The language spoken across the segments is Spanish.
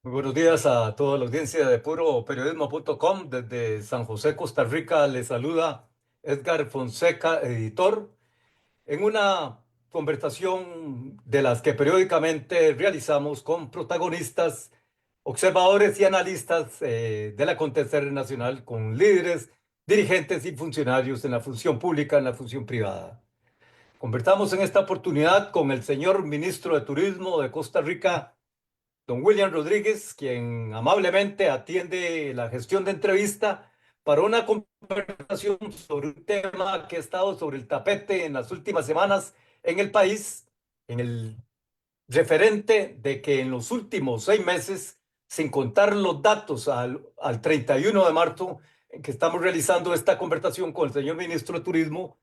Muy buenos días a toda la audiencia de puroperiodismo.com. Desde San José, Costa Rica, les saluda Edgar Fonseca, editor, en una conversación de las que periódicamente realizamos con protagonistas, observadores y analistas del acontecer nacional, con líderes, dirigentes y funcionarios en la función pública, en la función privada. Conversamos en esta oportunidad con el señor ministro de Turismo de Costa Rica, don William Rodríguez, quien amablemente atiende la gestión de entrevista para una conversación sobre un tema que ha estado sobre el tapete en las últimas semanas en el país, en el referente de que en los últimos 6 meses, sin contar los datos al 31 de marzo, en que estamos realizando esta conversación con el señor ministro de Turismo,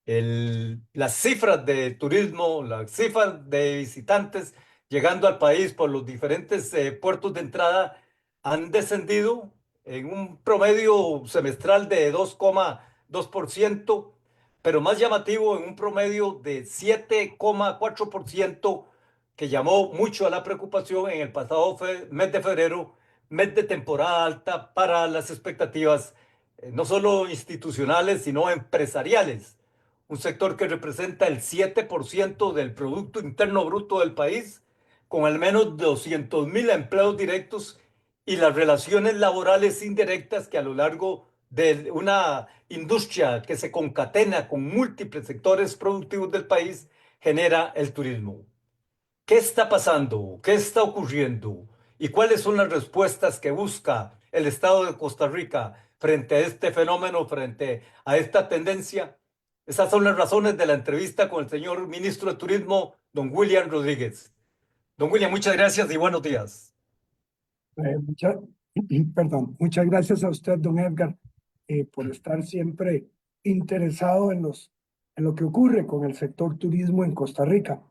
las cifras de turismo, las cifras de visitantes llegando al país por los diferentes puertos de entrada han descendido en un promedio semestral de 2,2%, pero más llamativo en un promedio de 7,4%, que llamó mucho a la preocupación en el pasado mes de febrero, mes de temporada alta para las expectativas no solo institucionales, sino empresariales, un sector que representa el 7% del Producto Interno Bruto del país, con al menos 200.000 empleos directos y las relaciones laborales indirectas que a lo largo de una industria que se concatena con múltiples sectores productivos del país genera el turismo. ¿Qué está pasando? ¿Qué está ocurriendo? ¿Y cuáles son las respuestas que busca el Estado de Costa Rica frente a este fenómeno, frente a esta tendencia? Esas son las razones de la entrevista con el señor ministro de Turismo, don William Rodríguez. Don William, muchas gracias y buenos días. Eh, mucha- perdón, muchas gracias a usted, don Edgar, por estar siempre interesado en lo que ocurre con el sector turismo en Costa Rica.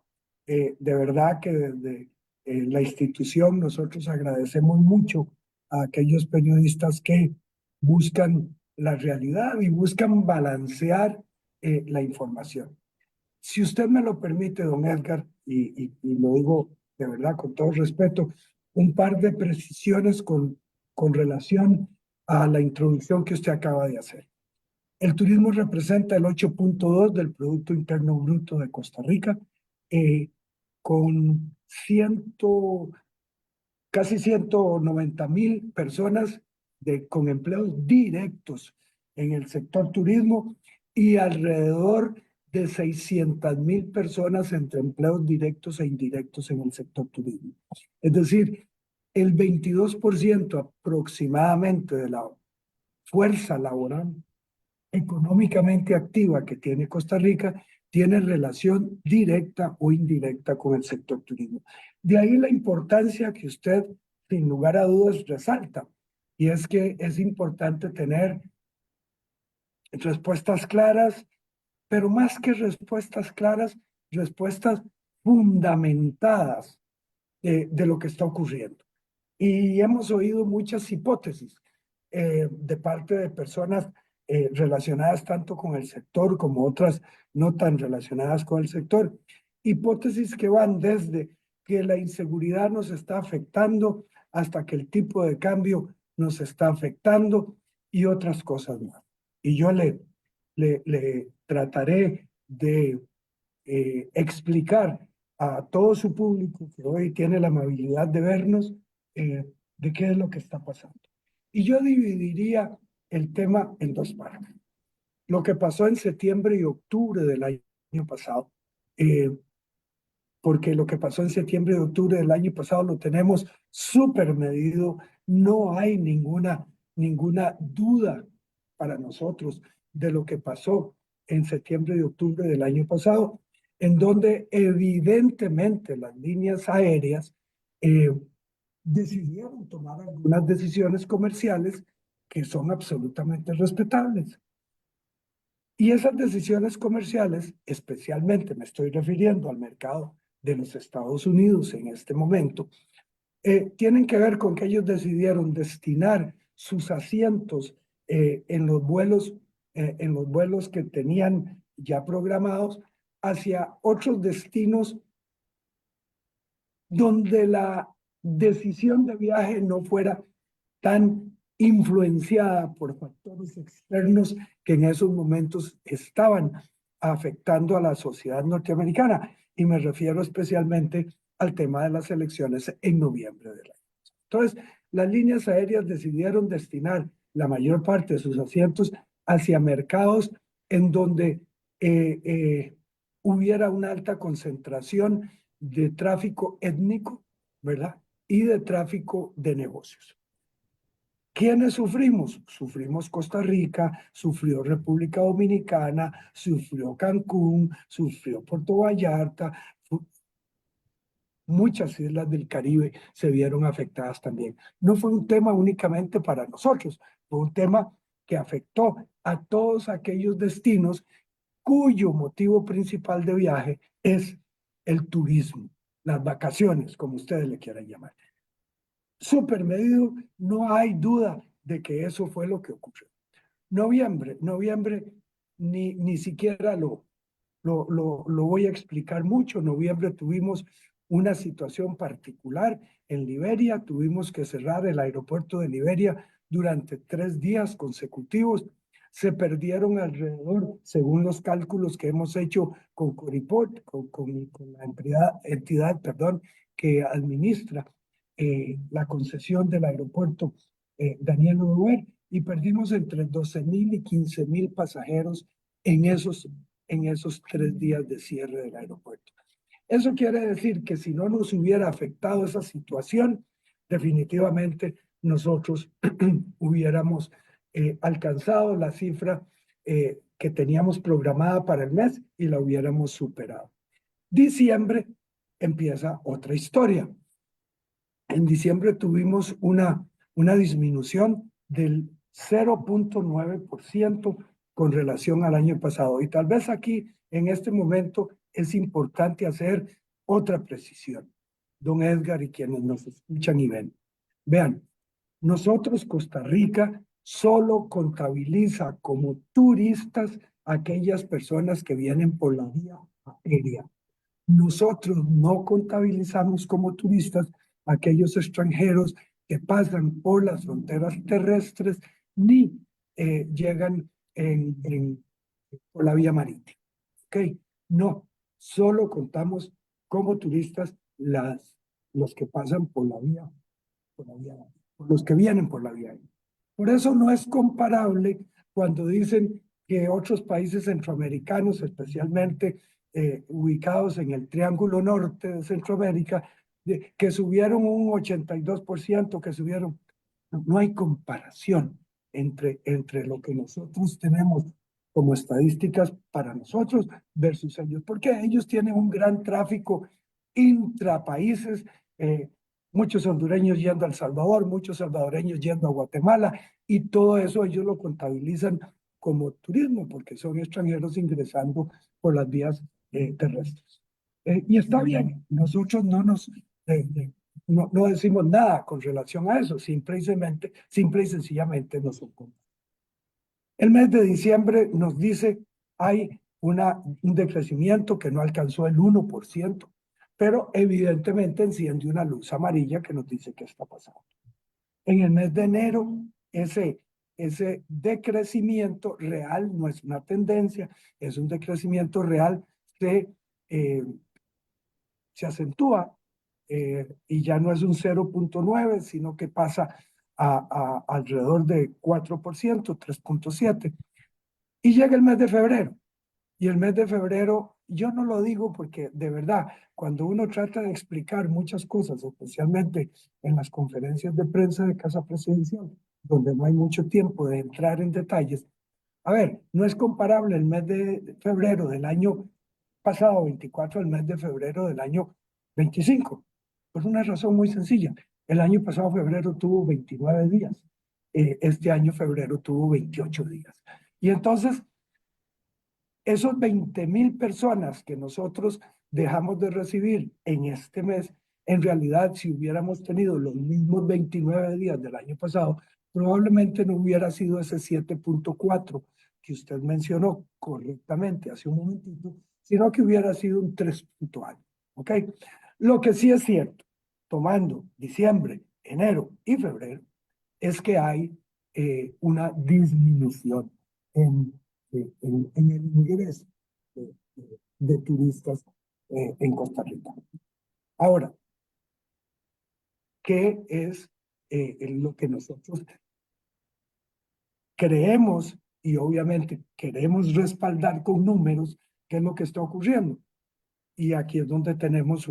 De verdad que desde la institución nosotros agradecemos mucho a aquellos periodistas que buscan la realidad y buscan balancear la información. Si usted me lo permite, don Edgar, y lo digo de verdad con todo respeto, un par de precisiones con relación a la introducción que usted acaba de hacer. El turismo representa el 8,2 del Producto Interno Bruto de Costa Rica, eh, con casi 190,000 personas con empleos directos en el sector turismo y alrededor de 600,000 personas entre empleos directos e indirectos en el sector turismo. Es decir, el 22% aproximadamente de la fuerza laboral económicamente activa que tiene Costa Rica tiene relación directa o indirecta con el sector turismo. De ahí la importancia que usted, sin lugar a dudas, resalta, y es que es importante tener respuestas claras, pero más que respuestas claras, respuestas fundamentadas de lo que está ocurriendo. Y hemos oído muchas hipótesis de parte de personas relacionadas tanto con el sector como otras no tan relacionadas con el sector. Hipótesis que van desde que la inseguridad nos está afectando hasta que el tipo de cambio nos está afectando y otras cosas más. Y yo le trataré de explicar a todo su público que hoy tiene la amabilidad de vernos de qué es lo que está pasando. Y yo dividiría el tema en dos partes. Lo que pasó en septiembre y octubre del año pasado, eh, porque lo que pasó en septiembre y octubre del año pasado lo tenemos súper medido, no hay ninguna duda para nosotros de lo que pasó en septiembre y octubre del año pasado, en donde evidentemente las líneas aéreas eh, decidieron tomar algunas decisiones comerciales que son absolutamente respetables. Y esas decisiones comerciales, especialmente me estoy refiriendo al mercado de los Estados Unidos en este momento, tienen que ver con que ellos decidieron destinar sus asientos en los vuelos que tenían ya programados hacia otros destinos donde la decisión de viaje no fuera tan influenciada por factores externos que en esos momentos estaban afectando a la sociedad norteamericana. Y me refiero especialmente al tema de las elecciones en noviembre del año. Entonces, las líneas aéreas decidieron destinar la mayor parte de sus asientos hacia mercados en donde hubiera una alta concentración de tráfico étnico, ¿verdad? Y de tráfico de negocios. ¿Quiénes sufrimos? Sufrimos Costa Rica, sufrió República Dominicana, sufrió Cancún, sufrió Puerto Vallarta, muchas islas del Caribe se vieron afectadas también. No fue un tema únicamente para nosotros, fue un tema que afectó a todos aquellos destinos cuyo motivo principal de viaje es el turismo, las vacaciones, como ustedes le quieran llamar. Súper medido, no hay duda de que eso fue lo que ocurrió. Noviembre, ni siquiera lo voy a explicar mucho. Noviembre tuvimos una situación particular en Liberia, tuvimos que cerrar el aeropuerto de Liberia durante 3 días consecutivos. Se perdieron alrededor, según los cálculos que hemos hecho con Coriport, con la entidad, que administra la concesión del aeropuerto Daniel Oduber, y perdimos entre 12,000 y 15,000 pasajeros en esos 3 días de cierre del aeropuerto. Eso quiere decir que si no nos hubiera afectado esa situación, definitivamente nosotros hubiéramos alcanzado la cifra que teníamos programada para el mes y la hubiéramos superado. Diciembre empieza otra historia. En diciembre tuvimos una disminución del 0,9% con relación al año pasado. Y tal vez aquí, en este momento, es importante hacer otra precisión. Don Edgar y quienes nos escuchan y ven. Vean, nosotros, Costa Rica, solo contabiliza como turistas aquellas personas que vienen por la vía aérea. Nosotros no contabilizamos como turistas aquellos extranjeros que pasan por las fronteras terrestres ni llegan por la vía marítima. ¿Ok? No, solo contamos como turistas los que pasan por la vía, por los que vienen por la vía. Por eso no es comparable cuando dicen que otros países centroamericanos, especialmente ubicados en el Triángulo Norte de Centroamérica, que subieron un 82%, que subieron. No hay comparación entre lo que nosotros tenemos como estadísticas para nosotros versus ellos, porque ellos tienen un gran tráfico intrapaíses, muchos hondureños yendo a El Salvador, muchos salvadoreños yendo a Guatemala, y todo eso ellos lo contabilizan como turismo, porque son extranjeros ingresando por las vías terrestres. Y está bien, nosotros no decimos nada con relación a eso, simple y sencillamente no son compras. El mes de diciembre nos dice hay un decrecimiento que no alcanzó el 1%, pero evidentemente enciende una luz amarilla que nos dice qué está pasando. En el mes de enero, ese decrecimiento real no es una tendencia, es un decrecimiento real que se acentúa y ya no es un 0,9, sino que pasa a alrededor de 4%, 3,7. Y llega el mes de febrero. Y el mes de febrero, yo no lo digo porque de verdad, cuando uno trata de explicar muchas cosas, especialmente en las conferencias de prensa de Casa Presidencial, donde no hay mucho tiempo de entrar en detalles, a ver, no es comparable el mes de febrero del año pasado, 24, al mes de febrero del año 25. Por una razón muy sencilla. El año pasado febrero tuvo 29 días. Este año febrero tuvo 28 días. Y entonces, esos 20,000 personas que nosotros dejamos de recibir en este mes, en realidad, si hubiéramos tenido los mismos 29 días del año pasado, probablemente no hubiera sido ese 7,4 que usted mencionó correctamente hace un momentito, sino que hubiera sido un 3 punto algo. ¿Ok? Lo que sí es cierto, tomando diciembre, enero y febrero, es que hay una disminución en el ingreso de turistas en Costa Rica. Ahora, ¿qué es lo que nosotros creemos y obviamente queremos respaldar con números qué es lo que está ocurriendo? Y aquí es donde tenemos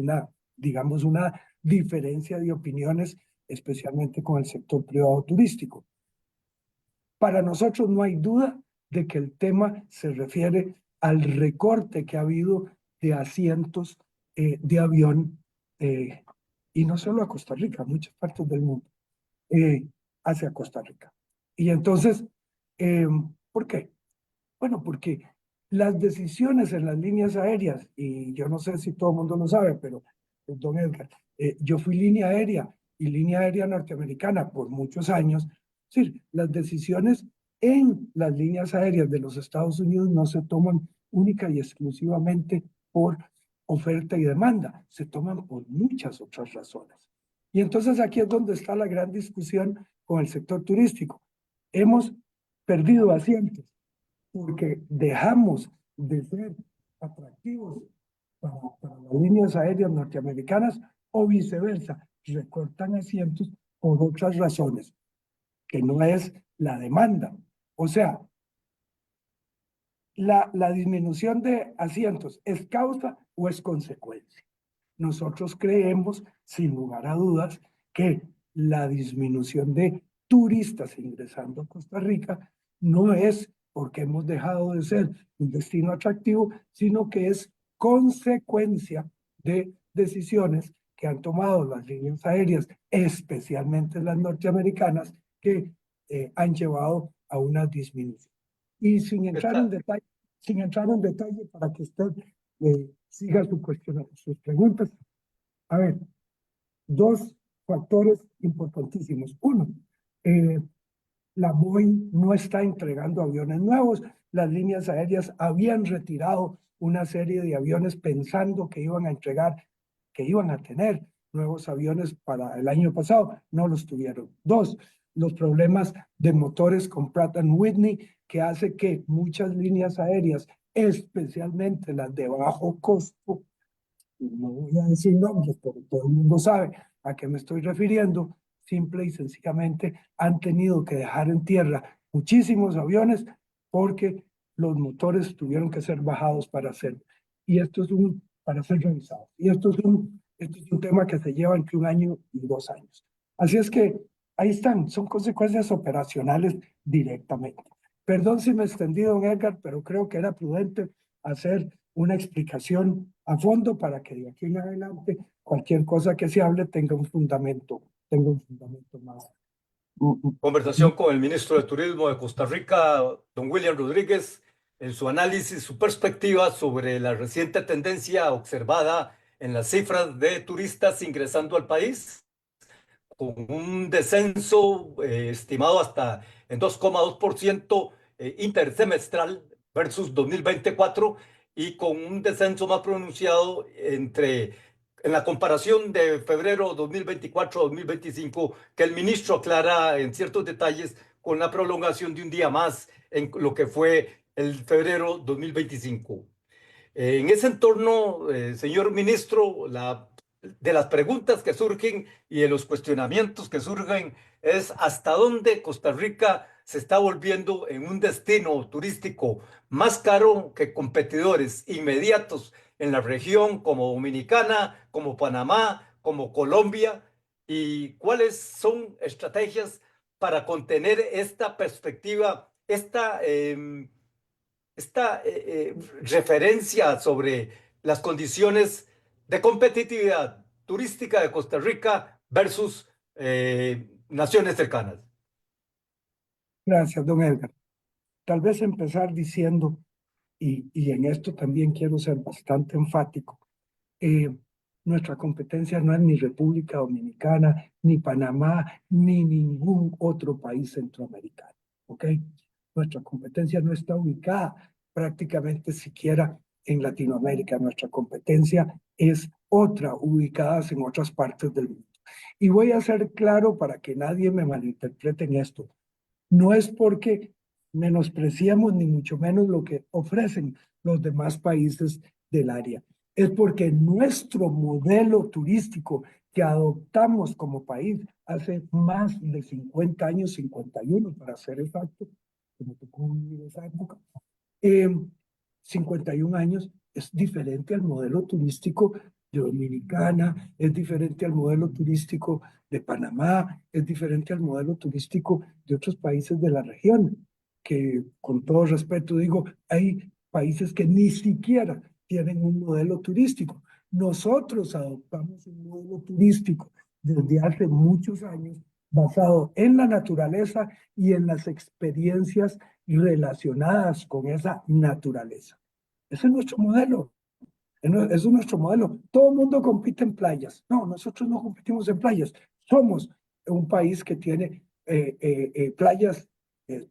digamos, una diferencia de opiniones, especialmente con el sector privado turístico. Para nosotros no hay duda de que el tema se refiere al recorte que ha habido de asientos de avión, y no solo a Costa Rica, a muchas partes del mundo, hacia Costa Rica. Y entonces, ¿por qué? Bueno, porque las decisiones en las líneas aéreas, y yo no sé si todo el mundo lo sabe, pero don Edgar, yo fui línea aérea norteamericana por muchos años. Es decir, las decisiones en las líneas aéreas de los Estados Unidos no se toman única y exclusivamente por oferta y demanda, se toman por muchas otras razones. Y entonces aquí es donde está la gran discusión con el sector turístico. Hemos perdido asientos porque dejamos de ser atractivos para las líneas aéreas norteamericanas o viceversa, recortan asientos por otras razones, que no es la demanda. O sea, la disminución de asientos, ¿es causa o es consecuencia? Nosotros creemos, sin lugar a dudas, que la disminución de turistas ingresando a Costa Rica no es porque hemos dejado de ser un destino atractivo, sino que es consecuencia de decisiones que han tomado las líneas aéreas, especialmente las norteamericanas, que han llevado a una disminución. Y sin entrar en detalle para que usted siga sus preguntas. A ver, dos factores importantísimos. Uno, la Boeing no está entregando aviones nuevos. Las líneas aéreas habían retirado una serie de aviones pensando que iban a entregar, que iban a tener nuevos aviones para el año pasado. No los tuvieron. Dos, los problemas de motores con Pratt Whitney, que hace que muchas líneas aéreas, especialmente las de bajo costo, no voy a decir nombres, pero todo el mundo sabe a qué me estoy refiriendo, simple y sencillamente han tenido que dejar en tierra muchísimos aviones porque los motores tuvieron que ser bajados para hacerlo. Y esto es para ser revisado. Y esto es un tema que se lleva entre 1 año y 2 años. Así es que ahí están, son consecuencias operacionales directamente. Perdón si me extendí, don Edgar, pero creo que era prudente hacer una explicación a fondo para que de aquí en adelante cualquier cosa que se hable tenga un fundamento más. Conversación con el ministro de Turismo de Costa Rica, don William Rodríguez, en su análisis, su perspectiva sobre la reciente tendencia observada en las cifras de turistas ingresando al país, con un descenso estimado hasta en 2,2% intersemestral versus 2024 y con un descenso más pronunciado en la comparación de febrero 2024-2025, que el ministro aclara en ciertos detalles con la prolongación de un día más en lo que fue el febrero 2025. En ese entorno, señor ministro, de las preguntas que surgen y de los cuestionamientos que surgen es hasta dónde Costa Rica se está volviendo en un destino turístico más caro que competidores inmediatos en la región como Dominicana, como Panamá, como Colombia, y cuáles son estrategias para contener esta perspectiva, esta referencia sobre las condiciones de competitividad turística de Costa Rica versus naciones cercanas. Gracias, don Edgar. Tal vez empezar diciendo, y en esto también quiero ser bastante enfático, eh, nuestra competencia no es ni República Dominicana, ni Panamá, ni ningún otro país centroamericano, ¿ok? Nuestra competencia no está ubicada prácticamente siquiera en Latinoamérica. Nuestra competencia es otra, ubicada en otras partes del mundo. Y voy a ser claro para que nadie me malinterprete en esto. No es porque menospreciamos ni mucho menos lo que ofrecen los demás países del área. Es porque nuestro modelo turístico que adoptamos como país hace más de 50 años, 51 para ser exacto, que me tocó vivir esa época, 51 años, es diferente al modelo turístico de Dominicana, es diferente al modelo turístico de Panamá, es diferente al modelo turístico de otros países de la región, que con todo respeto digo, hay países que ni siquiera tienen un modelo turístico. Nosotros adoptamos un modelo turístico desde hace muchos años basado en la naturaleza y en las experiencias relacionadas con esa naturaleza. Ese es nuestro modelo. Ese es nuestro modelo. Todo el mundo compite en playas. No, nosotros no competimos en playas. Somos un país que tiene playas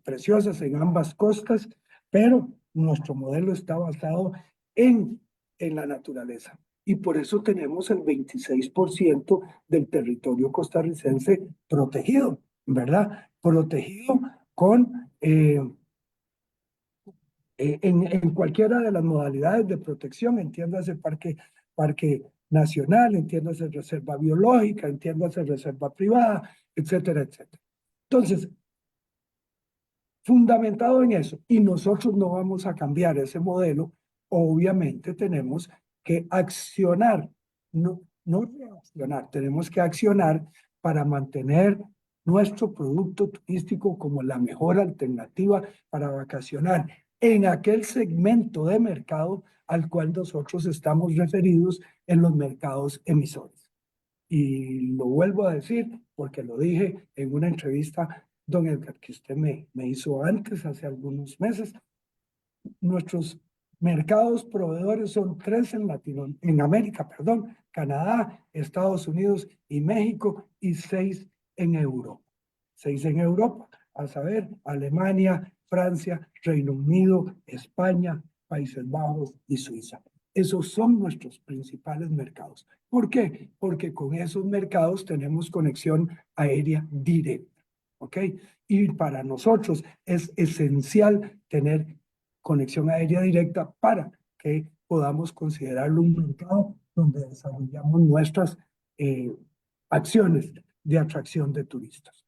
preciosas en ambas costas, pero nuestro modelo está basado en, en la naturaleza. Y por eso tenemos el 26% del territorio costarricense protegido, ¿verdad? Protegido con en cualquiera de las modalidades de protección, entiéndase parque nacional, entiéndase reserva biológica, entiéndase reserva privada, etcétera, etcétera. Entonces, fundamentado en eso, y nosotros no vamos a cambiar ese modelo, obviamente tenemos que accionar, no reaccionar, tenemos que accionar para mantener nuestro producto turístico como la mejor alternativa para vacacionar en aquel segmento de mercado al cual nosotros estamos referidos en los mercados emisores. Y lo vuelvo a decir porque lo dije en una entrevista, don Edgar, que usted me hizo antes, hace algunos meses. Nuestros mercados proveedores son tres en América, perdón, Canadá, Estados Unidos y México, y seis en Europa. Seis en Europa, a saber, Alemania, Francia, Reino Unido, España, Países Bajos y Suiza. Esos son nuestros principales mercados. ¿Por qué? Porque con esos mercados tenemos conexión aérea directa. ¿Ok? Y para nosotros es esencial tener conexión aérea directa para que podamos considerarlo un mercado donde desarrollamos nuestras acciones de atracción de turistas.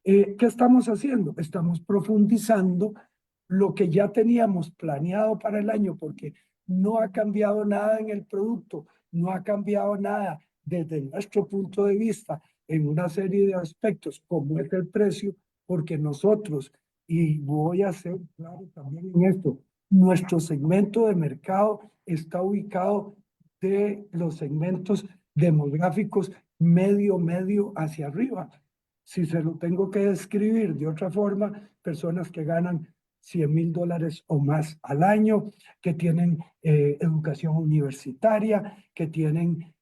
¿Qué estamos haciendo? Estamos profundizando lo que ya teníamos planeado para el año, porque no ha cambiado nada en el producto, no ha cambiado nada desde nuestro punto de vista en una serie de aspectos, como es el precio, porque nosotros, y voy a ser claro también en esto, nuestro segmento de mercado está ubicado de los segmentos demográficos medio hacia arriba. Si se lo tengo que describir de otra forma, personas que ganan $100,000 o más al año, que tienen educación universitaria, que viven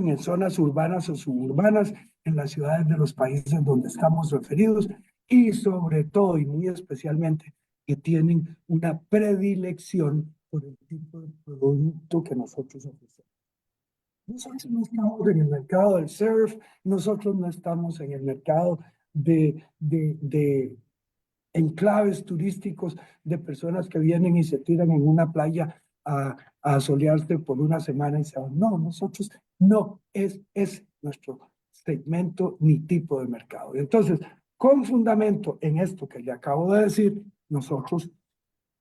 en zonas urbanas o suburbanas, en las ciudades de los países donde estamos referidos, y sobre todo y muy especialmente que tienen una predilección por el tipo de producto que nosotros ofrecemos. Nosotros no estamos en el mercado del surf, nosotros no estamos en el mercado de enclaves turísticos de personas que vienen y se tiran en una playa a solearse por una semana y se van. No, nosotros no es nuestro segmento ni tipo de mercado. Entonces, con fundamento en esto que le acabo de decir, nosotros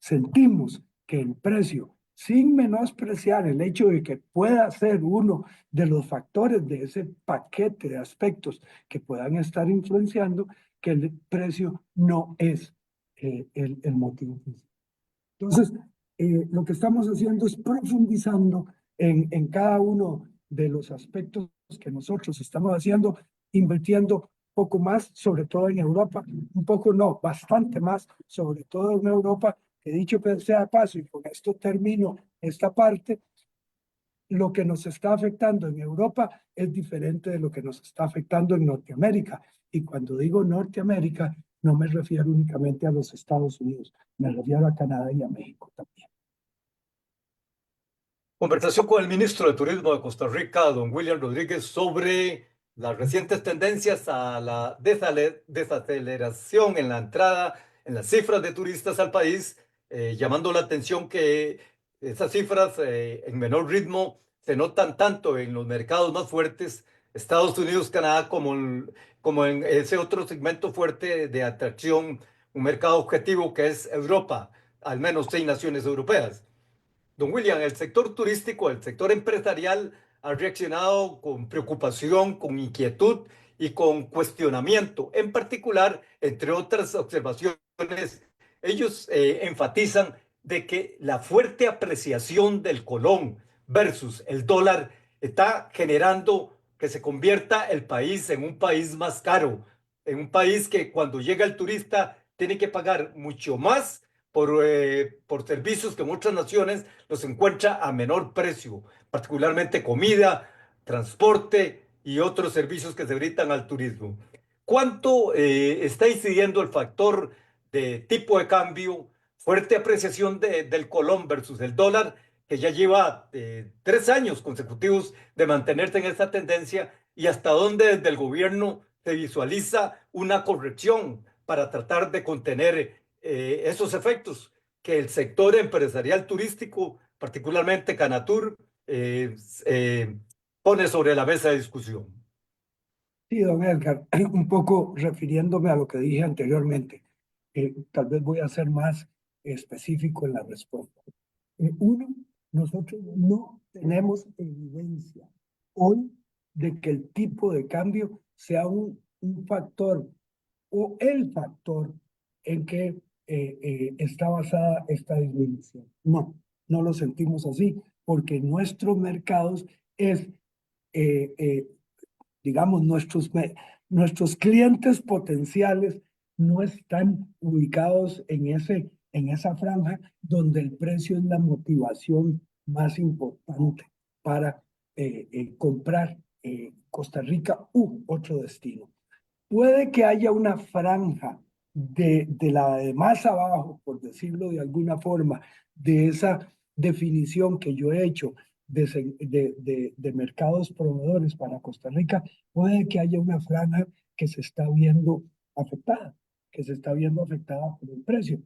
sentimos que el precio, sin menospreciar el hecho de que pueda ser uno de los factores de ese paquete de aspectos que puedan estar influenciando, que el precio no es el motivo principal. Entonces, lo que estamos haciendo es profundizando en cada uno de los aspectos que nosotros estamos haciendo, invirtiendo poco más, sobre todo en Europa, un poco no, bastante más, sobre todo en Europa, que dicho sea de paso, y con esto termino esta parte, lo que nos está afectando en Europa es diferente de lo que nos está afectando en Norteamérica. Y cuando digo Norteamérica, no me refiero únicamente a los Estados Unidos, me refiero a Canadá y a México también. Conversación con el ministro de Turismo de Costa Rica, don William Rodríguez, sobre las recientes tendencias a la desaceleración en la entrada, en las cifras de turistas al país, llamando la atención que esas cifras en menor ritmo se notan tanto en los mercados más fuertes, Estados Unidos, Canadá, como en ese otro segmento fuerte de atracción, un mercado objetivo que es Europa, al menos 6 naciones europeas. Don William, el sector turístico, el sector empresarial ha reaccionado con preocupación, con inquietud y con cuestionamiento. En particular, entre otras observaciones, ellos enfatizan de que la fuerte apreciación del colón versus el dólar está generando que se convierta el país en un país más caro, en un país que cuando llega el turista tiene que pagar mucho más por servicios que en otras naciones los encuentra a menor precio, particularmente comida, transporte y otros servicios que se brindan al turismo. ¿Cuánto está incidiendo el factor de tipo de cambio, fuerte apreciación del colón versus el dólar, que ya lleva 3 años consecutivos de mantenerse en esta tendencia, y hasta dónde desde el gobierno se visualiza una corrección para tratar de contener esos efectos que el sector empresarial turístico, particularmente Canatur, eh, eh, pone sobre la mesa de discusión? Sí, don Edgar, un poco refiriéndome a lo que dije anteriormente, tal vez voy a ser más específico en la respuesta. Uno, nosotros no tenemos evidencia hoy de que el tipo de cambio sea un factor o el factor en que está basada esta disminución. No, no lo sentimos así, porque nuestros mercados es eh, eh, digamos, nuestros clientes potenciales no están ubicados en esa franja donde el precio es la motivación más importante para comprar Costa Rica u otro destino. Puede que haya una franja de la de más abajo, por decirlo de alguna forma, de esa definición que yo he hecho de mercados proveedores para Costa Rica, puede que haya una franja que se está viendo afectada, que se está viendo afectada por el precio.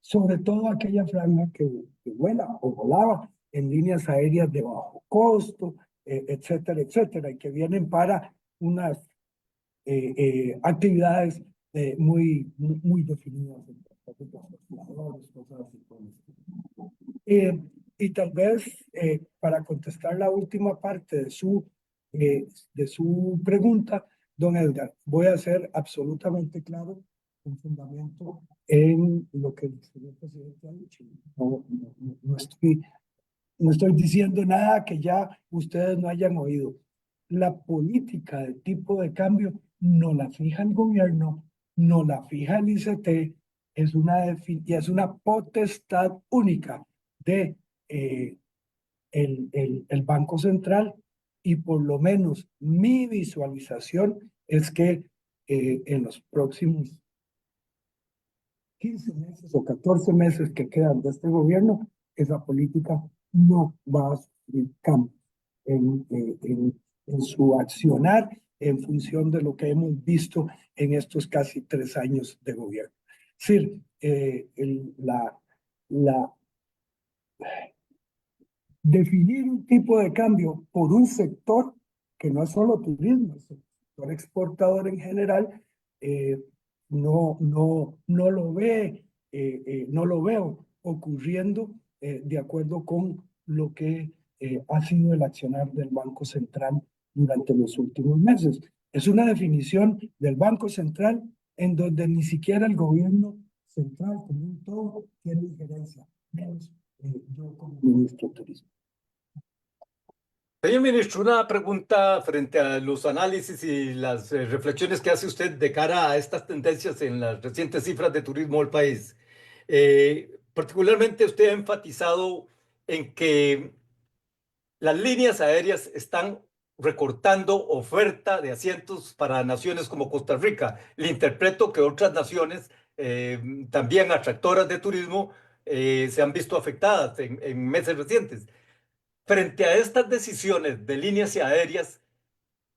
Sobre todo aquella franja que vuela o volaba en líneas aéreas de bajo costo, etcétera, etcétera, y que vienen para unas actividades muy definidas en cosas así. Eh, y tal vez para contestar la última parte de su pregunta, don Edgar, voy a ser absolutamente claro, con fundamento en lo que el señor presidente ha dicho. No estoy diciendo nada que ya ustedes no hayan oído. La política de tipo de cambio no la fija el gobierno, no la fija el ICT, es una potestad única de el Banco Central, y por lo menos mi visualización es que en los próximos 15 meses o 14 meses que quedan de este gobierno, esa política no va a sufrir cambios en su accionar en función de lo que hemos visto en estos casi 3 años de gobierno. Es decir, la definir un tipo de cambio por un sector que no es solo turismo, es el sector exportador en general, eh, no lo no lo veo ocurriendo de acuerdo con lo que ha sido el accionar del Banco Central durante los últimos meses. Es una definición del Banco Central en donde ni siquiera el gobierno central como un todo tiene injerencia, menos yo como ministro de Turismo. Señor ministro, una pregunta frente a los análisis y las reflexiones que hace usted de cara a estas tendencias en las recientes cifras de turismo del país. Particularmente usted ha enfatizado en que las líneas aéreas están recortando oferta de asientos para naciones como Costa Rica. Le interpreto que otras naciones, también atractoras de turismo, se han visto afectadas en meses recientes. Frente a estas decisiones de líneas aéreas,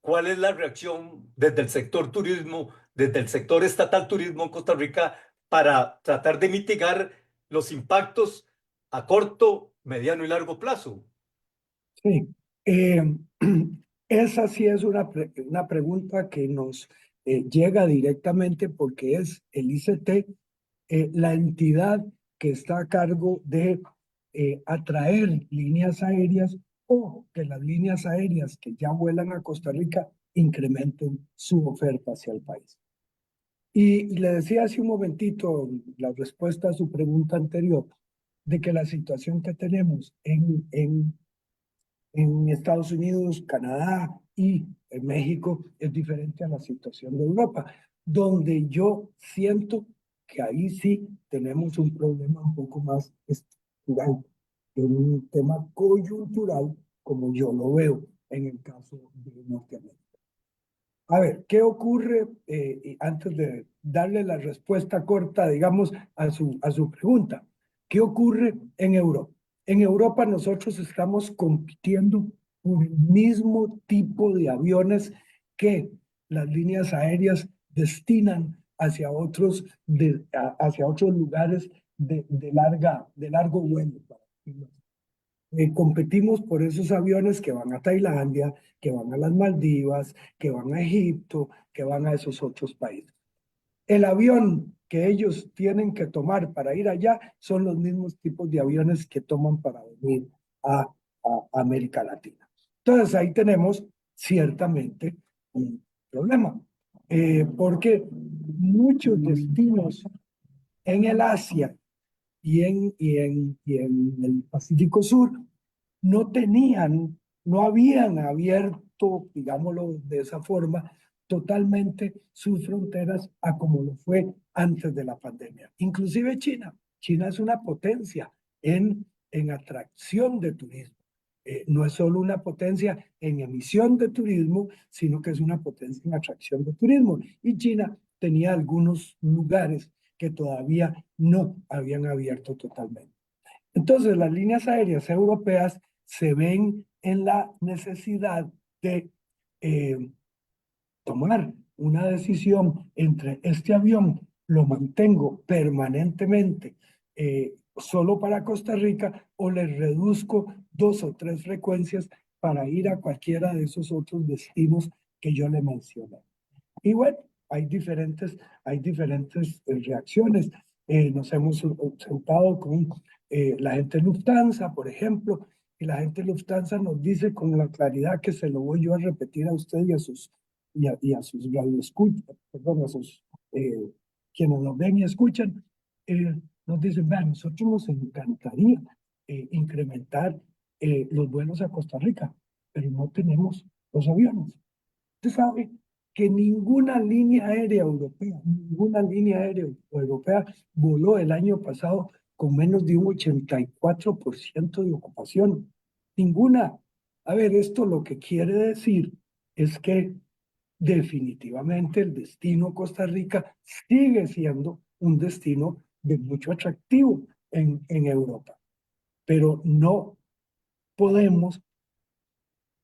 ¿cuál es la reacción desde el sector turismo, desde el sector estatal turismo en Costa Rica para tratar de mitigar los impactos a corto, mediano y largo plazo? Sí, eh, esa sí es una pregunta que nos llega directamente porque es el ICT, la entidad que está a cargo de atraer líneas aéreas o que las líneas aéreas que ya vuelan a Costa Rica incrementen su oferta hacia el país. Y le decía hace un momentito la respuesta a su pregunta anterior, de que la situación que tenemos en Estados Unidos, Canadá y en México es diferente a la situación de Europa, donde yo siento que ahí sí tenemos un problema un poco más estructural, un tema coyuntural, como yo lo veo en el caso de Norteamérica. A ver, ¿qué ocurre? Y antes de darle la respuesta corta, digamos, a su pregunta? ¿Qué ocurre en Europa? En Europa nosotros estamos compitiendo por el mismo tipo de aviones que las líneas aéreas destinan hacia hacia otros lugares de largo vuelo. Competimos por esos aviones que van a Tailandia, que van a las Maldivas, que van a Egipto, que van a esos otros países. El avión que ellos tienen que tomar para ir allá son los mismos tipos de aviones que toman para venir a América Latina. Entonces ahí tenemos ciertamente un problema, porque muchos destinos en el Asia y en el Pacífico Sur no tenían, no habían abierto, digámoslo de esa forma, totalmente sus fronteras a como lo fue antes de la pandemia. Inclusive China. China es una potencia en atracción de turismo. No es solo una potencia en emisión de turismo, sino que es una potencia en atracción de turismo. Y China tenía algunos lugares que todavía no habían abierto totalmente. Entonces, las líneas aéreas europeas se ven en la necesidad de eh, tomar una decisión entre este avión, lo mantengo permanentemente solo para Costa Rica o le reduzco 2 o 3 frecuencias para ir a cualquiera de esos otros destinos que yo le mencioné. Y bueno, hay diferentes reacciones. Nos hemos sentado con la gente Lufthansa, por ejemplo, y la gente Lufthansa nos dice con la claridad que se lo voy yo a repetir a usted y a sus radioescuchas, perdón, a sus quienes nos ven y escuchan, eh, nos dicen, vean, nosotros nos encantaría incrementar los vuelos a Costa Rica, pero no tenemos los aviones. Usted sabe que ninguna línea aérea europea voló el año pasado con menos de un 84% de ocupación. Ninguna. A ver, esto lo que quiere decir es que definitivamente el destino Costa Rica sigue siendo un destino de mucho atractivo en Europa, pero no podemos,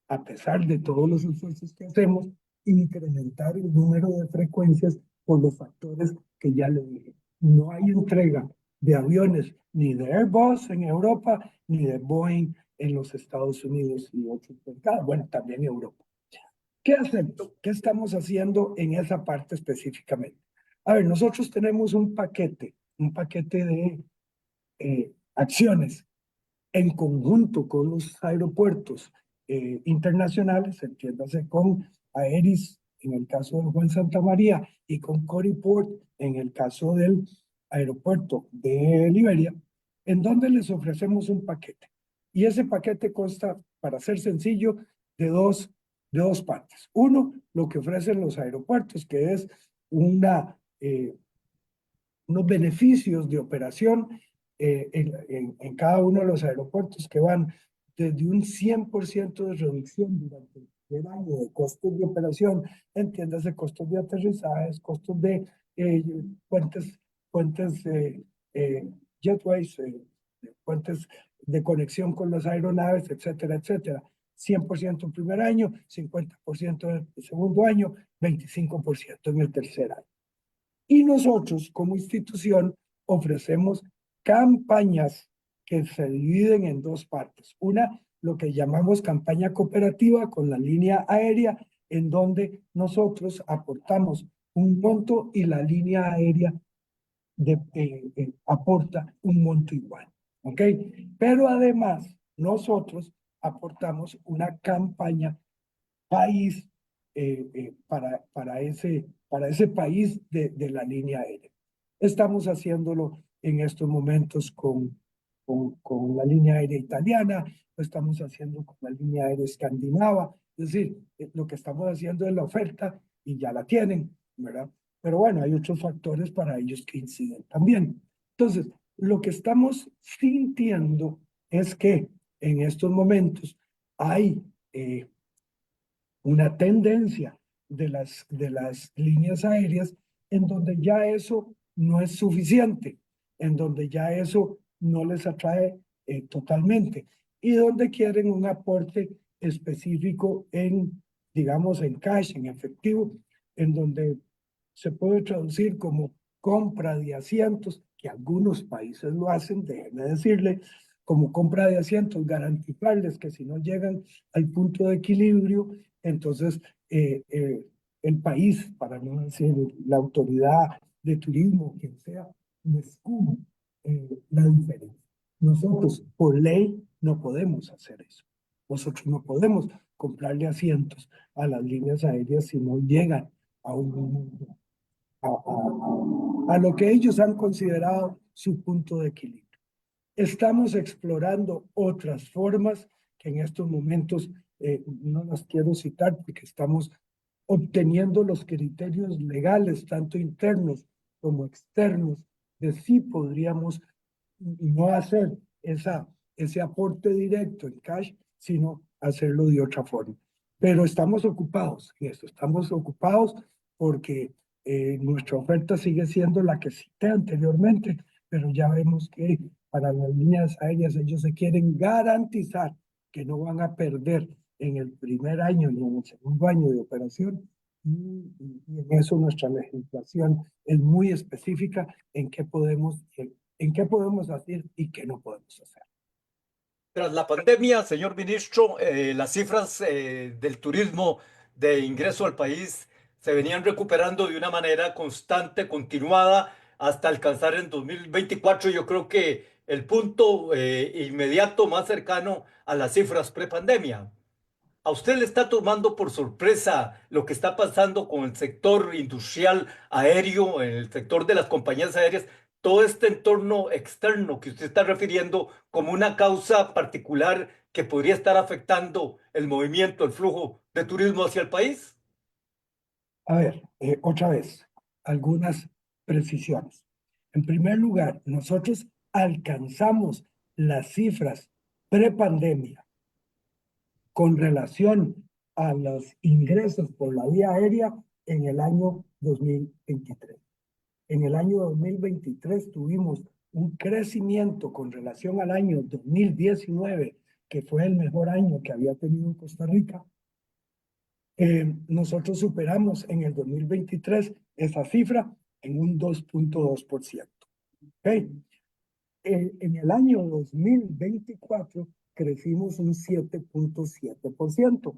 a pesar de todos los esfuerzos que hacemos, incrementar el número de frecuencias por los factores que ya le dije. No hay entrega de aviones ni de Airbus en Europa, ni de Boeing en los Estados Unidos y otros mercados, bueno, también en Europa. ¿Qué hacemos? ¿Qué estamos haciendo en esa parte específicamente? A ver, nosotros tenemos un paquete de acciones en conjunto con los aeropuertos internacionales, entiéndase con Aeris en el caso de Juan Santa María y con Coriport en el caso del aeropuerto de Liberia, en donde les ofrecemos un paquete. Y ese paquete consta, para ser sencillo, de dos partes. Uno, lo que ofrecen los aeropuertos, que es unos beneficios de operación en cada uno de los aeropuertos que van desde un 100% de reducción durante el año de costos de operación, entiéndase costos de aterrizajes, costos de eh, puentes, puentes jetways, puentes de conexión con las aeronaves, etcétera, etcétera. 100% el primer año, 50% en el segundo año, 25% en el tercer año. Y nosotros, como institución, ofrecemos campañas que se dividen en dos partes. Una, lo que llamamos campaña cooperativa con la línea aérea, en donde nosotros aportamos un monto y la línea aérea aporta un monto igual. ¿Ok? Pero además, nosotros aportamos una campaña país para ese país de la línea aérea. Estamos haciéndolo en estos momentos con la línea aérea italiana, lo estamos haciendo con la línea aérea escandinava, es decir, lo que estamos haciendo es la oferta y ya la tienen, ¿verdad? Pero bueno, hay otros factores para ellos que inciden también. Entonces, lo que estamos sintiendo es que en estos momentos hay una tendencia de las líneas aéreas en donde ya eso no es suficiente, en donde ya eso no les atrae totalmente y donde quieren un aporte específico en, digamos, en cash, en efectivo, en donde se puede traducir como compra de asientos, que algunos países lo hacen, déjenme decirle, como compra de asientos, garantizarles que si no llegan al punto de equilibrio, entonces el país, para no decir la autoridad de turismo, quien sea, descubre la diferencia. Nosotros, por ley, no podemos hacer eso. Nosotros no podemos comprarle asientos a las líneas aéreas si no llegan a a lo que ellos han considerado su punto de equilibrio. Estamos explorando otras formas que en estos momentos no las quiero citar porque estamos obteniendo los criterios legales, tanto internos como externos, de si podríamos no hacer ese aporte directo en cash, sino hacerlo de otra forma. Pero estamos ocupados en esto, estamos ocupados porque nuestra oferta sigue siendo la que cité anteriormente, pero ya vemos que para las líneas aéreas ellos se quieren garantizar que no van a perder en el primer año ni en el segundo año de operación. Y en eso nuestra legislación es muy específica en qué podemos hacer y qué no podemos hacer. Tras la pandemia, señor ministro, las cifras del turismo de ingreso al país se venían recuperando de una manera constante, continuada, hasta alcanzar en 2024, yo creo que el punto inmediato más cercano a las cifras prepandemia. ¿A usted le está tomando por sorpresa lo que está pasando con el sector industrial aéreo, en el sector de las compañías aéreas, todo este entorno externo que usted está refiriendo como una causa particular que podría estar afectando el movimiento, el flujo de turismo hacia el país? A ver, otra vez, algunas precisiones. En primer lugar, nosotros alcanzamos las cifras prepandemia con relación a los ingresos por la vía aérea en el año 2023. En el año 2023 tuvimos un crecimiento con relación al año 2019, que fue el mejor año que había tenido Costa Rica. Nosotros superamos en el 2023 esa cifra en un 2.2%. ¿Okay? En el año 2024 crecimos un 7.7%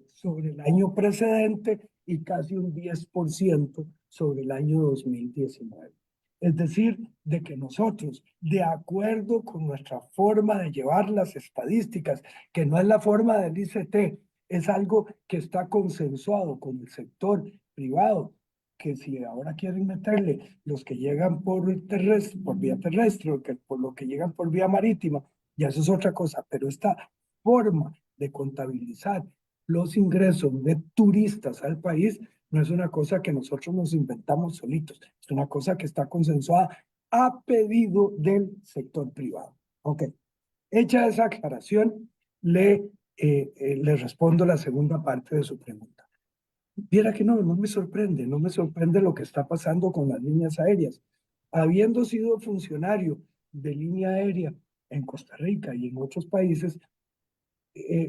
sobre el año precedente y casi un 10% sobre el año 2019. Es decir, de que nosotros, de acuerdo con nuestra forma de llevar las estadísticas, que no es la forma del ICT, es algo que está consensuado con el sector privado, que si ahora quieren meterle los que llegan por terrestre, por vía terrestre, o que por lo que llegan por vía marítima, ya eso es otra cosa, pero esta forma de contabilizar los ingresos de turistas al país no es una cosa que nosotros nos inventamos solitos, es una cosa que está consensuada a pedido del sector privado. Ok, hecha esa aclaración, le respondo la segunda parte de su pregunta. Viera que no me sorprende, no me sorprende lo que está pasando con las líneas aéreas. Habiendo sido funcionario de línea aérea en Costa Rica y en otros países,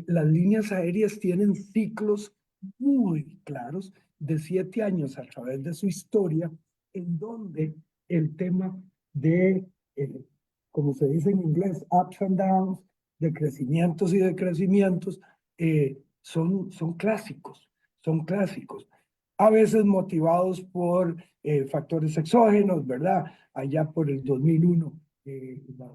las líneas aéreas tienen ciclos muy claros de 7 años a través de su historia, en donde el tema de, como se dice en inglés, ups and downs, de crecimientos y decrecimientos, son clásicos, son clásicos. A veces motivados por factores exógenos, ¿verdad? Allá por el 2001, la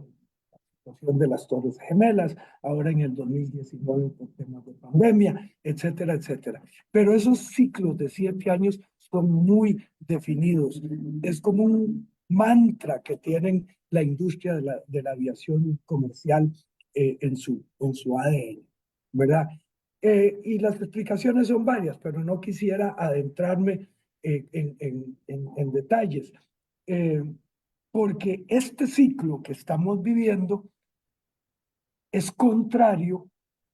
situación de las Torres Gemelas, ahora en el 2019 por temas de pandemia, etcétera, etcétera. Pero esos ciclos de 7 años son muy definidos. Es como un mantra que tienen la industria de la aviación comercial en su ADN, ¿verdad? Y las explicaciones son varias, pero no quisiera adentrarme en detalles, eh, porque este ciclo que estamos viviendo es contrario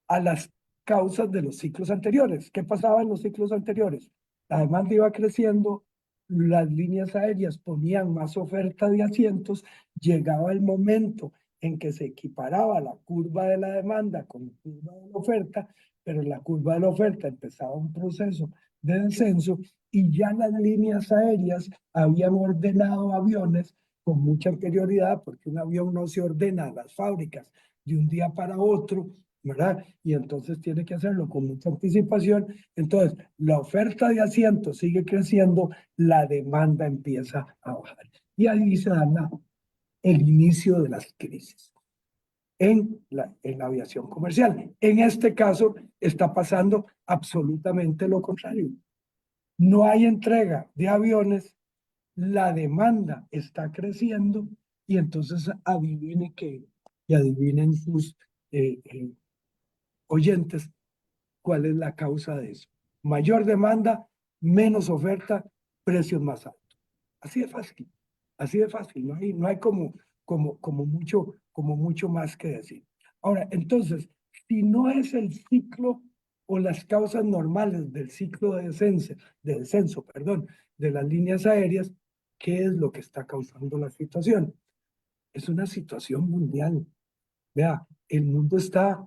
a las causas de los ciclos anteriores. ¿Qué pasaba en los ciclos anteriores? La demanda iba creciendo, las líneas aéreas ponían más oferta de asientos, llegaba el momento en que se equiparaba la curva de la demanda con la curva de la oferta, pero la curva de la oferta empezaba un proceso de descenso y ya las líneas aéreas habían ordenado aviones con mucha anterioridad, porque un avión no se ordena a las fábricas de un día para otro, ¿verdad? Y entonces tiene que hacerlo con mucha anticipación. Entonces, la oferta de asientos sigue creciendo, la demanda empieza a bajar. Y ahí se da el inicio de las crisis en la aviación comercial. En este caso, está pasando absolutamente lo contrario. No hay entrega de aviones, la demanda está creciendo y entonces adivine que, y adivinen sus oyentes cuál es la causa de eso. Mayor demanda, menos oferta, precios más altos. Así de fácil, así de fácil, no hay como mucho más que decir. Ahora, entonces, si no es el ciclo o las causas normales del ciclo de descenso, perdón, de las líneas aéreas, ¿qué es lo que está causando la situación? Es una situación mundial. Vea, el mundo está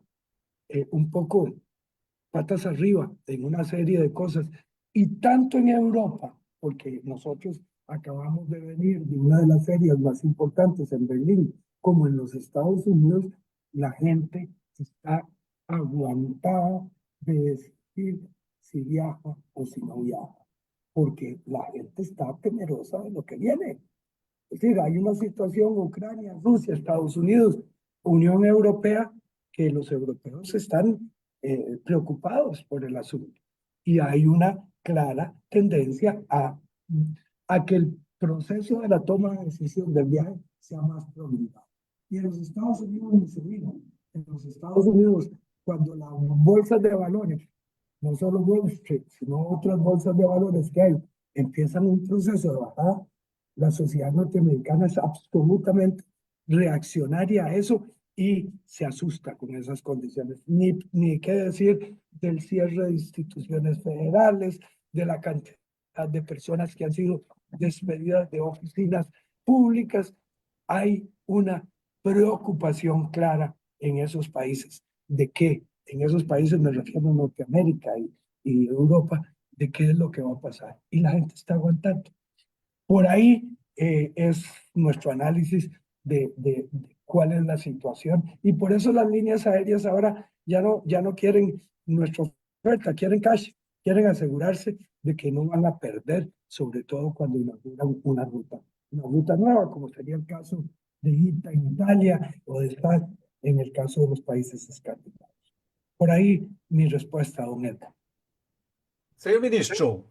un poco patas arriba en una serie de cosas. Y tanto en Europa, porque nosotros acabamos de venir de una de las ferias más importantes en Berlín, como en los Estados Unidos, la gente está aguantada de decidir si viaja o si no viaja, porque la gente está temerosa de lo que viene. Es decir, hay una situación Ucrania, Rusia, Estados Unidos, Unión Europea, que los europeos están preocupados por el asunto. Y hay una clara tendencia a que el proceso de la toma de decisión del viaje sea más prolongado. Y en los Estados Unidos ni se diga. En los Estados Unidos, cuando las bolsas de valores, no solo Wall Street, sino otras bolsas de valores que hay, empiezan un proceso de bajada, la sociedad norteamericana es absolutamente reaccionaria a eso y se asusta con esas condiciones. Ni qué decir del cierre de instituciones federales, de la cantidad de personas que han sido despedidas de oficinas públicas. Hay una preocupación clara en esos países. ¿De qué? En esos países me refiero a Norteamérica y Europa, de qué es lo que va a pasar. Y la gente está aguantando. Por ahí es nuestro análisis de cuál es la situación. Y por eso las líneas aéreas ahora ya no quieren nuestra oferta, quieren cash, quieren asegurarse de que no van a perder, sobre todo cuando inauguran una ruta nueva, como sería el caso de ITA en Italia o de SAT en el caso de los países escandinavos. Por ahí mi respuesta, don Edgar. Señor ministro,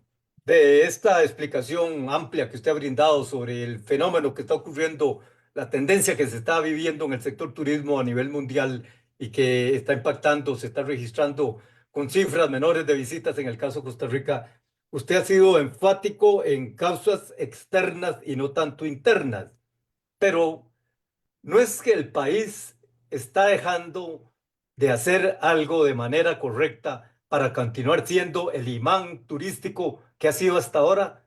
de esta explicación amplia que usted ha brindado sobre el fenómeno que está ocurriendo, la tendencia que se está viviendo en el sector turismo a nivel mundial y que está impactando, se está registrando con cifras menores de visitas en el caso de Costa Rica, usted ha sido enfático en causas externas y no tanto internas, pero no es que el país está dejando de hacer algo de manera correcta para continuar siendo el imán turístico que ha sido hasta ahora.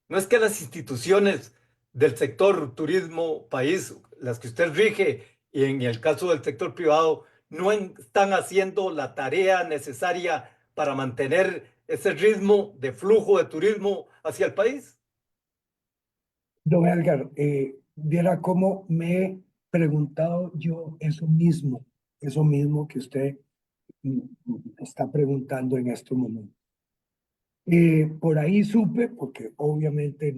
No es que las instituciones del sector turismo país, las que usted rige y en el caso del sector privado no están haciendo la tarea necesaria para mantener ese ritmo de flujo de turismo hacia el país? Don Edgar, viera cómo me he preguntado yo eso mismo que usted está preguntando en este momento. Por ahí supe, porque obviamente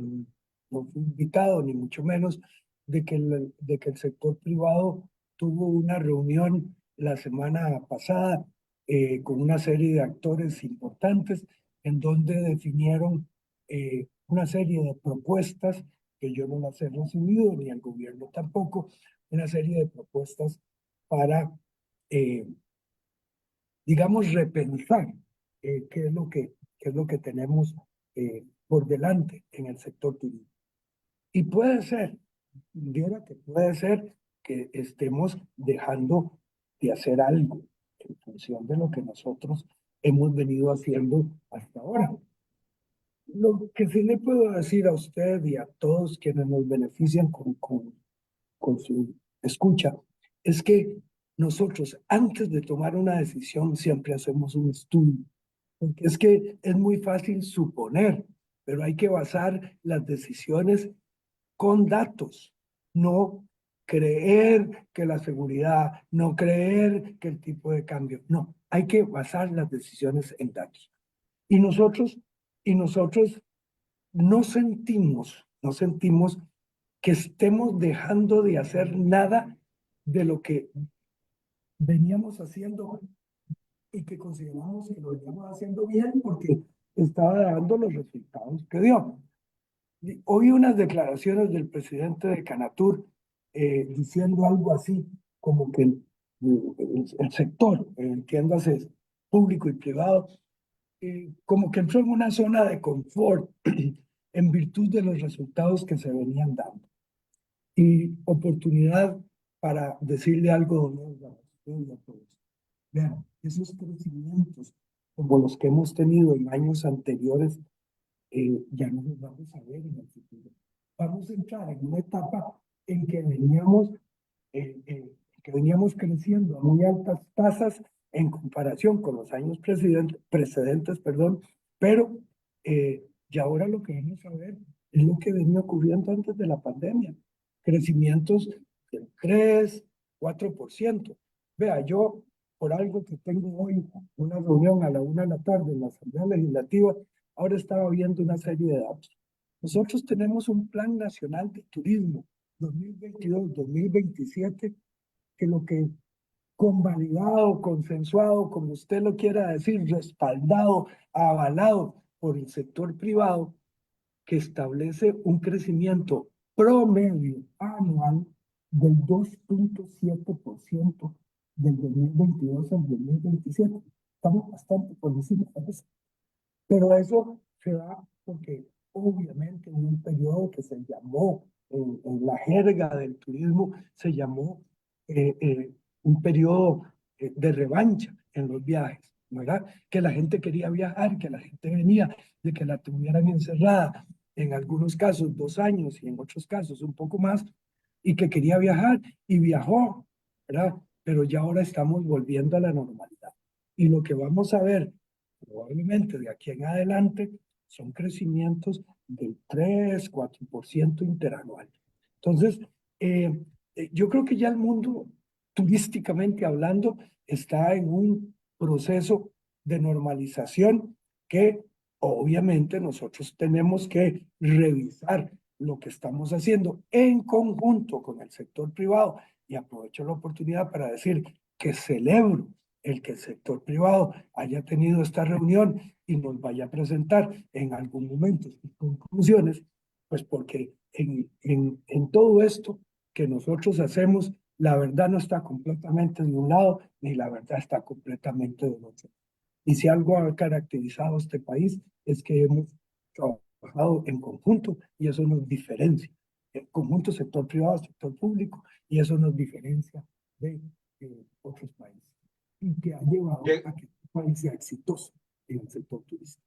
no fui invitado, ni mucho menos, de que el sector privado tuvo una reunión la semana pasada con una serie de actores importantes en donde definieron una serie de propuestas que yo no las he recibido, ni el gobierno tampoco, una serie de propuestas para eh, digamos, repensar qué es lo que tenemos por delante en el sector turístico. Y puede ser, viera que puede ser que estemos dejando de hacer algo en función de lo que nosotros hemos venido haciendo hasta ahora. Lo que sí le puedo decir a usted y a todos quienes nos benefician con su escucha, es que nosotros antes de tomar una decisión siempre hacemos un estudio, porque es que es muy fácil suponer, pero hay que basar las decisiones con datos, no creer que la seguridad, no creer que el tipo de cambio, no, hay que basar las decisiones en datos. Y nosotros, y nosotros no sentimos que estemos dejando de hacer nada de lo que veníamos haciendo y que consideramos que lo veníamos haciendo bien porque estaba dando los resultados que dio. Oí unas declaraciones del presidente de Canatur diciendo algo así, como que el sector, entiéndase, público y privado, como que entró en una zona de confort en virtud de los resultados que se venían dando y oportunidad para decirle algo de todos. Vean, esos crecimientos, como los que hemos tenido en años anteriores, ya no los vamos a ver en el futuro. Vamos a entrar en una etapa en que veníamos creciendo a muy altas tasas en comparación con los años precedentes, perdón, pero y ahora lo que vamos a ver es lo que venía ocurriendo antes de la pandemia, crecimientos del 3, 4%. Vea, yo por algo que tengo hoy una reunión a la 1 de la tarde en la Asamblea Legislativa, ahora estaba viendo una serie de datos. Nosotros tenemos un Plan Nacional de Turismo 2022-2027 que lo que convalidado, consensuado, como usted lo quiera decir, respaldado, avalado por el sector privado, que establece un crecimiento promedio anual del 2,7% del 2022 al 2027. Estamos bastante por encima de eso. Pero eso se da porque obviamente en un periodo que se llamó, en la jerga del turismo, se llamó eh, eh, un periodo de revancha en los viajes, ¿verdad? Que la gente quería viajar, que la gente venía, de que la tuvieran encerrada, en algunos casos 2 años y en otros casos un poco más, y que quería viajar y viajó, ¿verdad? Pero ya ahora estamos volviendo a la normalidad. Y lo que vamos a ver probablemente de aquí en adelante son crecimientos del 3, 4% interanual. Entonces, yo creo que ya el mundo, turísticamente hablando, está en un proceso de normalización que obviamente nosotros tenemos que revisar lo que estamos haciendo en conjunto con el sector privado. Y aprovecho la oportunidad para decir que celebro el que el sector privado haya tenido esta reunión y nos vaya a presentar en algún momento sus conclusiones, pues porque en todo esto que nosotros hacemos, la verdad no está completamente de un lado, ni la verdad está completamente del otro. Y si algo ha caracterizado a este país es que hemos trabajado en conjunto y eso nos diferencia. El conjunto sector privado, sector público, y eso nos diferencia de otros países y que ha llevado Lle- a que el país sea exitoso en el sector turístico.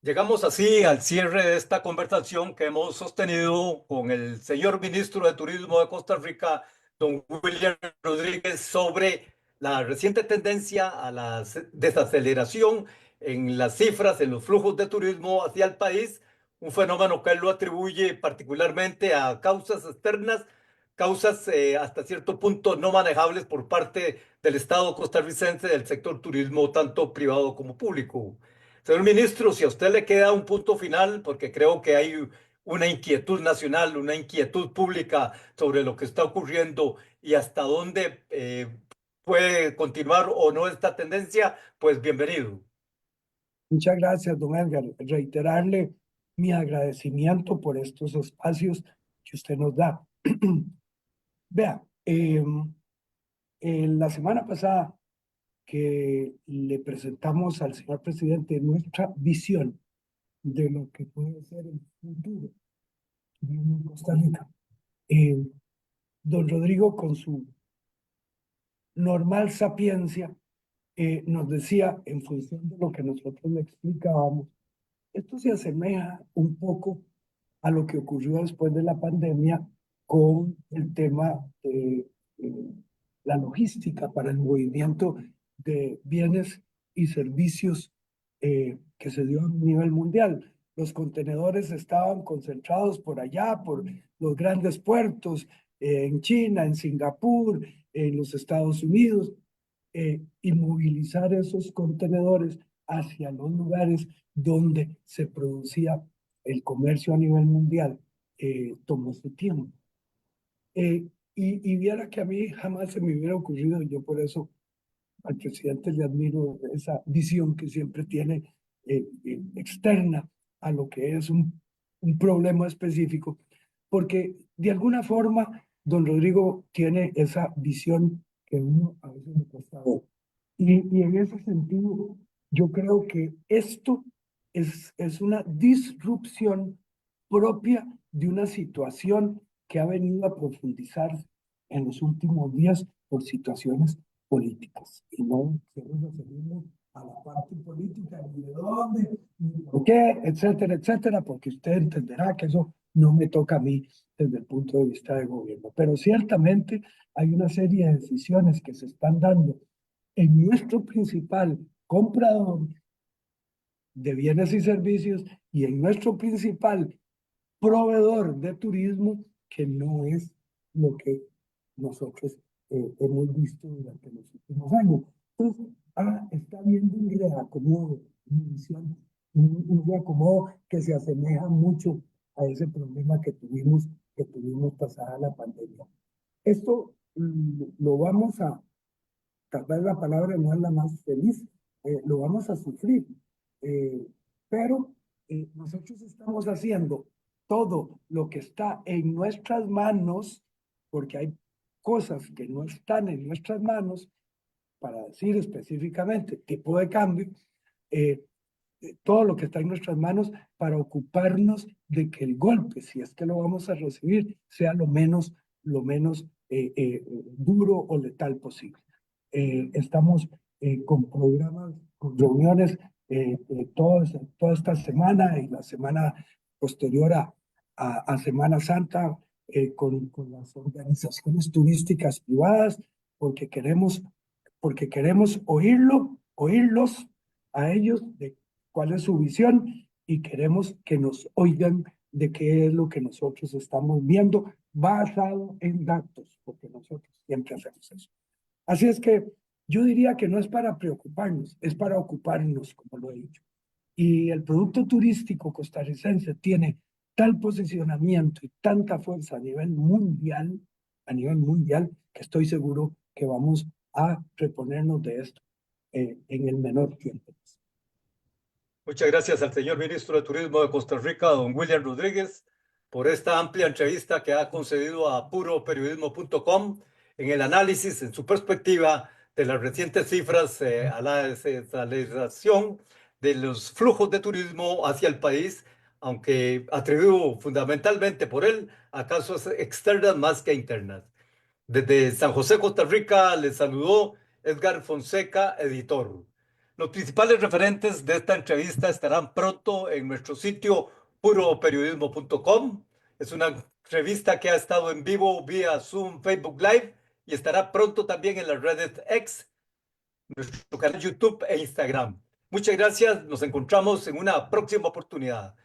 Llegamos así al cierre de esta conversación que hemos sostenido con el señor ministro de Turismo de Costa Rica, don William Rodríguez, sobre la reciente tendencia a la desaceleración en las cifras, en los flujos de turismo hacia el país, un fenómeno que él lo atribuye particularmente a causas externas, causas hasta cierto punto no manejables por parte del Estado costarricense, del sector turismo, tanto privado como público. Señor ministro, si a usted le queda un punto final, porque creo que hay una inquietud nacional, una inquietud pública sobre lo que está ocurriendo y hasta dónde puede continuar o no esta tendencia, pues bienvenido. Muchas gracias, don Edgar. Reiterarle mi agradecimiento por estos espacios que usted nos da. Vea, en la semana pasada que le presentamos al señor presidente nuestra visión de lo que puede ser el futuro de Costa Rica, eh, don Rodrigo, con su normal sapiencia, nos decía, en función de lo que nosotros le explicábamos, esto se asemeja un poco a lo que ocurrió después de la pandemia con el tema de la logística para el movimiento de bienes y servicios que se dio a nivel mundial. Los contenedores estaban concentrados por allá, por los grandes puertos, en China, en Singapur, en los Estados Unidos, y movilizar esos contenedores hacia los lugares donde se producía el comercio a nivel mundial, tomó su tiempo. Y viera que a mí jamás se me hubiera ocurrido, yo por eso al presidente le admiro esa visión que siempre tiene externa a lo que es un problema específico, porque de alguna forma don Rodrigo tiene esa visión que uno a veces le cuesta ver. Y en ese sentido, yo creo que esto es una disrupción propia de una situación que ha venido a profundizar en los últimos días por situaciones políticas. Y no queremos referirnos a la parte política, ni de dónde, ni por qué, etcétera, etcétera, porque usted entenderá que eso no me toca a mí desde el punto de vista de gobierno. Pero ciertamente hay una serie de decisiones que se están dando en nuestro principal comprador de bienes y servicios y en nuestro principal proveedor de turismo, que no es lo que nosotros hemos visto durante los últimos años. Entonces, está viendo un reacomodo, un reacomodo que se asemeja mucho a ese problema que tuvimos pasada la pandemia. Esto lo vamos a, tal vez la palabra no es la más feliz, lo vamos a sufrir, eh, pero nosotros estamos haciendo todo lo que está en nuestras manos, porque hay cosas que no están en nuestras manos, para decir específicamente tipo de cambio, eh, todo lo que está en nuestras manos para ocuparnos de que el golpe, si es que lo vamos a recibir, sea lo menos duro o letal posible. Estamos con programas, con reuniones toda esta semana y la semana posterior a Semana Santa con las organizaciones turísticas privadas, porque porque queremos oírlos a ellos de cuál es su visión y queremos que nos oigan de qué es lo que nosotros estamos viendo basado en datos, porque nosotros siempre hacemos eso. Así es que yo diría que no es para preocuparnos, es para ocuparnos, como lo he dicho. Y el producto turístico costarricense tiene tal posicionamiento y tanta fuerza a nivel mundial, que estoy seguro que vamos a reponernos de esto en el menor tiempo. Muchas gracias al señor ministro de Turismo de Costa Rica, don William Rodríguez, por esta amplia entrevista que ha concedido a puroperiodismo.com en el análisis, en su perspectiva de las recientes cifras a la desaceleración de los flujos de turismo hacia el país, aunque atribuido fundamentalmente por él a causas externas más que internas. Desde San José, Costa Rica, les saludó Edgar Fonseca, editor. Los principales referentes de esta entrevista estarán pronto en nuestro sitio puroperiodismo.com Es una revista que ha estado en vivo vía Zoom, Facebook Live y estará pronto también en las redes X, nuestro canal YouTube e Instagram. Muchas gracias. Nos encontramos en una próxima oportunidad.